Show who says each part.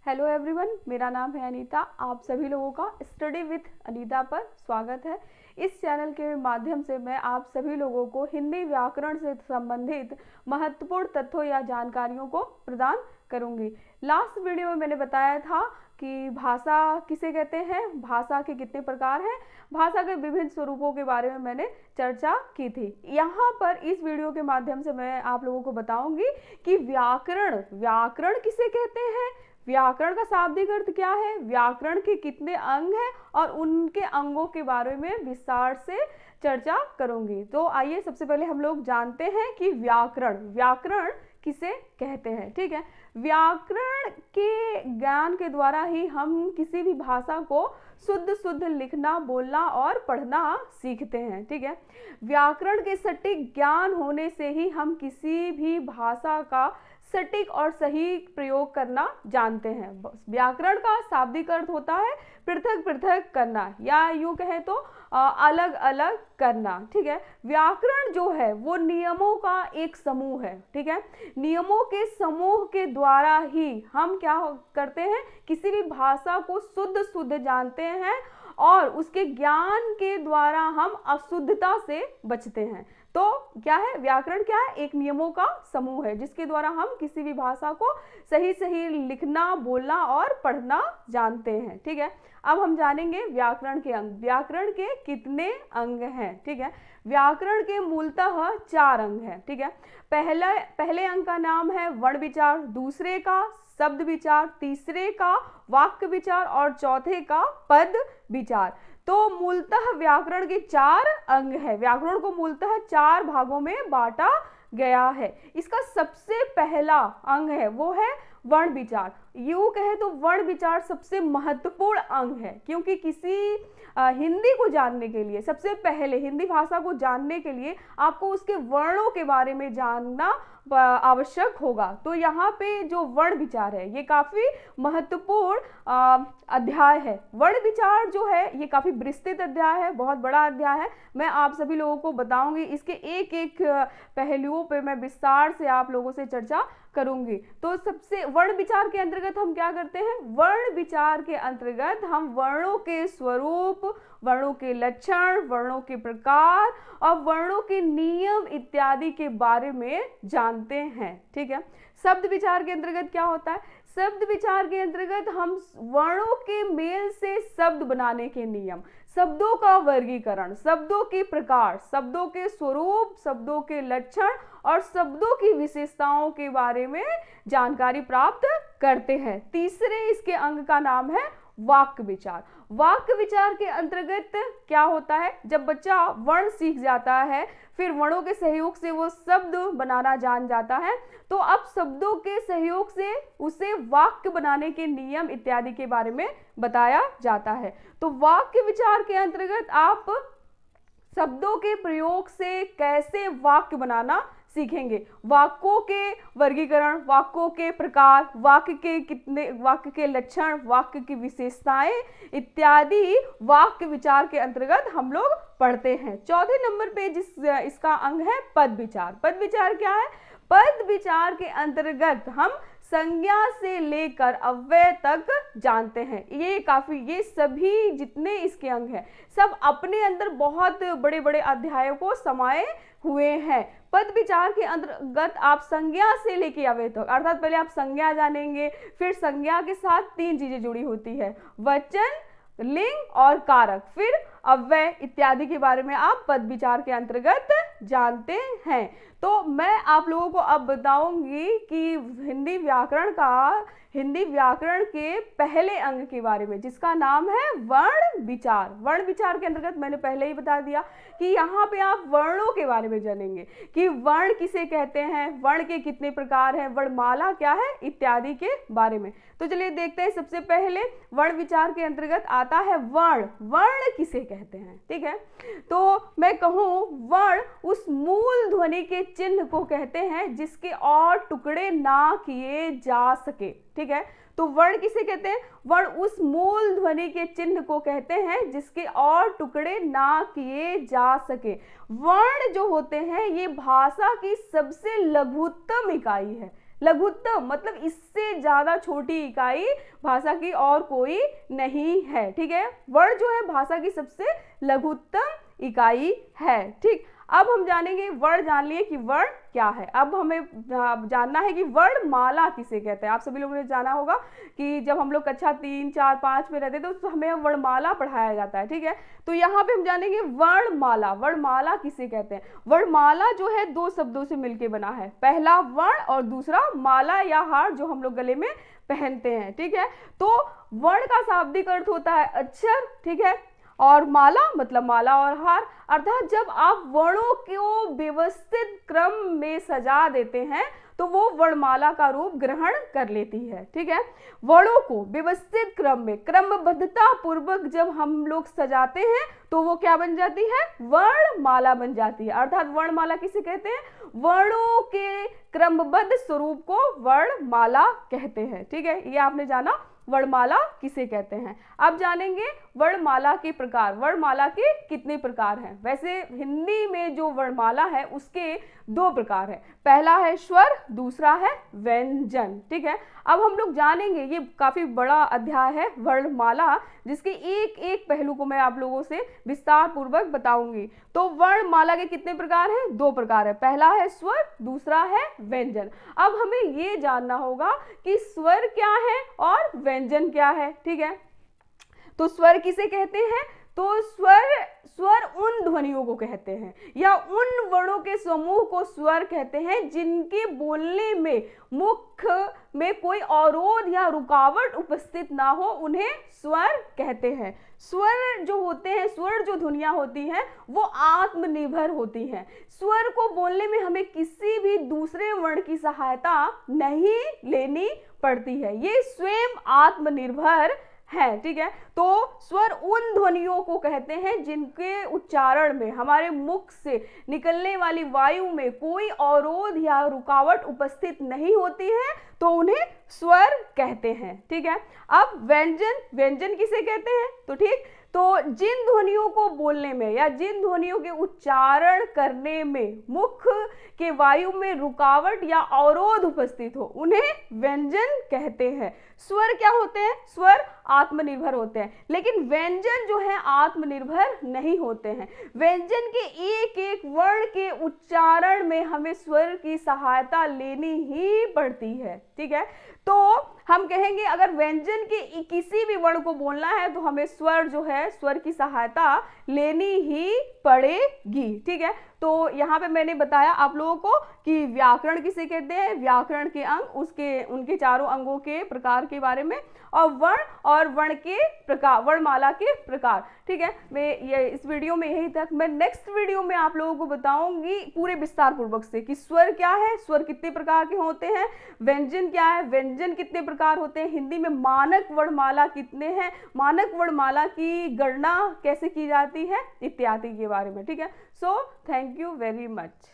Speaker 1: Hello everyone, मेरा नाम है अनीता। आप सभी लोगों का स्टडी विथ अनीता पर स्वागत है। इस चैनल के माध्यम से मैं आप सभी लोगों को हिंदी व्याकरण से संबंधित महत्वपूर्ण तथ्यों या जानकारियों को प्रदान करूंगी। लास्ट वीडियो में मैंने बताया था कि भाषा किसे कहते हैं, भाषा के कितने प्रकार हैं, भाषा के विभिन्न स्वरूपों के बारे में मैंने चर्चा की थी। यहाँ पर इस वीडियो के माध्यम से मैं आप लोगों को बताऊंगी कि व्याकरण किसे कहते हैं, व्याकरण का शाब्दिक अर्थ क्या है, व्याकरण के कितने अंग हैं और उनके अंगों के बारे में विस्तार से चर्चा करूंगी। तो आइए सबसे पहले हम लोग जानते हैं कि व्याकरण किसे कहते हैं। ठीक है, व्याकरण के ज्ञान के द्वारा ही हम किसी भी भाषा को शुद्ध लिखना, बोलना और पढ़ना सीखते हैं। ठीक है, व्याकरण के सटीक ज्ञान होने से ही हम किसी भी भाषा का सटीक और सही प्रयोग करना जानते हैं। व्याकरण का शाब्दिक अर्थ होता है पृथक करना, या यूं कहें तो अलग अलग करना। ठीक है, व्याकरण जो है वो नियमों का एक समूह है। ठीक है, नियमों के समूह के द्वारा ही हम क्या करते हैं, किसी भी भाषा को शुद्ध जानते हैं और उसके ज्ञान के द्वारा हम अशुद्धता से बचते हैं। तो क्या है, व्याकरण क्या है, एक नियमों का समूह है जिसके द्वारा हम किसी भी भाषा को सही लिखना, बोलना और पढ़ना जानते हैं। ठीक है, अब हम जानेंगे व्याकरण के अंग। व्याकरण के कितने अंग हैं? ठीक है, व्याकरण के मूलतः 4 अंग हैं। ठीक है, पहले अंग का नाम है वर्ण विचार, दूसरे का शब्द विचार, तीसरे का वाक्य विचार और चौथे का पद विचार। तो मूलतः व्याकरण के 4 अंग है। व्याकरण को मूलतः 4 भागों में बांटा गया है। इसका सबसे पहला अंग है वो है वर्ण विचार। यूं कहे तो वर्ण विचार सबसे महत्वपूर्ण अंग है, क्योंकि किसी हिंदी को जानने के लिए, सबसे पहले हिंदी भाषा को जानने के लिए आपको उसके वर्णों के बारे में जानना आवश्यक होगा। तो यहाँ पे जो वर्ण विचार है ये काफी महत्वपूर्ण अध्याय है। वर्ण विचार जो है ये काफी विस्तृत अध्याय है, बहुत बड़ा अध्याय है। मैं आप सभी लोगों को बताऊंगी, इसके एक एक पहलुओं पे मैं विस्तार से आप लोगों से चर्चा करूंगी। तो सबसे वर्ण विचार के अंतर्गत हम क्या करते हैं, वर्ण विचार के अंतर्गत हम वर्णों के स्वरूप, वर्णों के लक्षण, वर्णों के प्रकार और वर्णों के नियम इत्यादि के बारे में जानते हैं। ठीक है, शब्द विचार के अंतर्गत क्या होता है, शब्द विचार के अंतर्गत हम वर्णों के मेल से शब्द बनाने के नियम, शब्दों का वर्गीकरण, शब्दों के प्रकार, शब्दों के स्वरूप, शब्दों के लक्षण और शब्दों की विशेषताओं के बारे में जानकारी प्राप्त करते हैं। तीसरे इसके अंग का नाम है वाक्य विचार। वाक्य विचार के अंतर्गत क्या होता है, जब बच्चा वर्ण सीख जाता है, फिर वर्णों के सहयोग से वो शब्द बनाना जान जाता है, तो अब शब्दों के सहयोग से उसे वाक्य बनाने के नियम इत्यादि के बारे में बताया जाता है। तो वाक्य विचार के अंतर्गत आप शब्दों के प्रयोग से कैसे वाक्य बनाना सीखेंगे, वाक्यों के वर्गीकरण, वाक्यों के प्रकार, वाक्य के लक्षण, वाक्य की विशेषताएं इत्यादि वाक्य विचार के अंतर्गत हम लोग पढ़ते हैं। चौथे नंबर पे इसका अंग है पद विचार। पद विचार क्या है, पद विचार के अंतर्गत हम संज्ञा से लेकर अव्यय तक जानते हैं। ये सभी जितने इसके अंग हैं सब अपने अंदर बहुत बड़े बड़े अध्यायों को समाये हुए हैं। पद विचार के अंतर्गत आप संज्ञा से लेके अव्यय तक, अर्थात पहले आप संज्ञा जानेंगे, फिर संज्ञा के साथ 3 चीजें जुड़ी होती है, वचन, लिंग और कारक, फिर अव्यय इत्यादि के बारे में आप पद विचार के अंतर्गत जानते हैं। तो मैं आप लोगों को अब बताऊंगी कि हिंदी व्याकरण के पहले अंग के बारे में, जिसका नाम है वर्ण विचार। वर्ण विचार के अंतर्गत मैंने पहले ही बता दिया कि यहाँ पे आप वर्णों के बारे में जानेंगे कि वर्ण किसे कहते हैं, वर्ण के कितने प्रकार हैं, वर्णमाला क्या है इत्यादि के बारे में। तो चलिए देखते हैं, सबसे पहले वर्ण विचार के अंतर्गत आता है वर्ण। वर्ण किसे कहते हैं? ठीक है, तो मैं कहूँ वर्ण उस मूल ध्वनि के चिन्ह को कहते हैं जिसके और टुकड़े ना किए जा सके। ठीक है, तो वर्ण किसे कहते हैं, वर्ण उस मूल ध्वनि के चिन्ह को कहते हैं जिसके और टुकड़े ना किए जा सके। वर्ण जो होते हैं ये भाषा की सबसे लघुत्तम इकाई है। लघुत्तम मतलब इससे ज्यादा छोटी इकाई भाषा की और कोई नहीं है। ठीक है, वर्ण जो है भाषा की सबसे लघुत्तम इकाई है। ठीक, अब हम जानेंगे, वर्ण जान लिए कि वर्ण क्या है। अब हमें जानना है कि वर्णमाला किसे कहते हैं। आप सभी लोगों ने जाना होगा कि जब हम लोग कक्षा 3, 4, 5 में रहते तो हमें वर्णमाला पढ़ाया जाता है। ठीक है, तो यहाँ पे हम जानेंगे वर्णमाला। वर्णमाला किसे कहते हैं। वर्णमाला जो है दो शब्दों से मिलकर बना है, पहला वर्ण और दूसरा माला या हार जो हम लोग गले में पहनते हैं। ठीक है, तो वर्ण का शाब्दिक अर्थ होता है अक्षर। ठीक है, और माला मतलब माला और हार, अर्थात जब आप वर्णों को व्यवस्थित क्रम में सजा देते हैं तो वो वर्णमाला का रूप ग्रहण कर लेती है। ठीक है, वर्णों को व्यवस्थित क्रम में क्रमबद्धता पूर्वक जब हम लोग सजाते हैं तो वो क्या बन जाती है, वर्णमाला बन जाती है। अर्थात वर्णमाला किसे कहते हैं, वर्णों के क्रमबद्ध स्वरूप को वर्णमाला कहते हैं। ठीक है, ये आपने जाना वर्णमाला किसे कहते हैं। अब जानेंगे वर्णमाला के प्रकार। वर्णमाला के कितने प्रकार हैं। वैसे हिंदी में जो वर्णमाला है उसके दो प्रकार है, पहला है स्वर, दूसरा है व्यंजन। ठीक है, अब हम लोग जानेंगे, ये काफी बड़ा अध्याय है वर्णमाला, जिसके एक एक पहलू को मैं आप लोगों से विस्तार पूर्वक बताऊंगी। तो वर्णमाला के कितने प्रकार हैं, दो प्रकार है, पहला है स्वर, दूसरा है व्यंजन। अब हमें ये जानना होगा कि स्वर क्या है और व्यंजन क्या है। ठीक है, तो स्वर किसे कहते हैं, तो स्वर उन ध्वनियों को कहते हैं या उन वर्णों के समूह को स्वर कहते हैं जिनके बोलने में मुख में कोई अवरोध या रुकावट उपस्थित ना हो, उन्हें स्वर कहते हैं। स्वर जो होते हैं, स्वर जो ध्वनियां होती हैं वो आत्मनिर्भर होती हैं। स्वर को बोलने में हमें किसी भी दूसरे वर्ण की सहायता नहीं लेनी पड़ती है, ये स्वयं आत्मनिर्भर है। ठीक है, तो स्वर उन ध्वनियों को कहते हैं जिनके उच्चारण में हमारे मुख से निकलने वाली वायु में कोई अवरोध या रुकावट उपस्थित नहीं होती है, तो उन्हें स्वर कहते हैं। ठीक है, अब व्यंजन किसे कहते हैं, तो ठीक, तो जिन ध्वनियों को बोलने में या जिन ध्वनियों के उच्चारण करने में मुख के वायु में रुकावट या अवरोध उपस्थित हो, उन्हें व्यंजन कहते हैं। स्वर क्या होते हैं, स्वर आत्मनिर्भर होते हैं, लेकिन व्यंजन जो है आत्मनिर्भर नहीं होते हैं। व्यंजन के एक एक वर्ण के उच्चारण में हमें स्वर की सहायता लेनी ही पड़ती है। ठीक है, तो हम कहेंगे अगर व्यंजन के किसी भी वर्ण को बोलना है तो हमें स्वर जो है, स्वर की सहायता लेनी ही पड़ेगी। ठीक है, तो यहाँ पे मैंने बताया आप लोगों को कि व्याकरण किसे कहते हैं, व्याकरण के अंग, उनके चारों अंगों के प्रकार के बारे में, और वर्ण के प्रकार, वर्णमाला के प्रकार। ठीक है, मैं इस वीडियो में यही तक। मैं नेक्स्ट वीडियो में आप लोगों को बताऊंगी पूरे विस्तार पूर्वक से कि स्वर क्या है, स्वर कितने प्रकार के होते हैं, व्यंजन क्या है, व्यंजन कितने प्रकार होते हैं, हिंदी में मानक वर्णमाला कितने हैं, मानक वर्णमाला की गणना कैसे की जाती है, इत्यादि के बारे में। ठीक है, so thank you very much.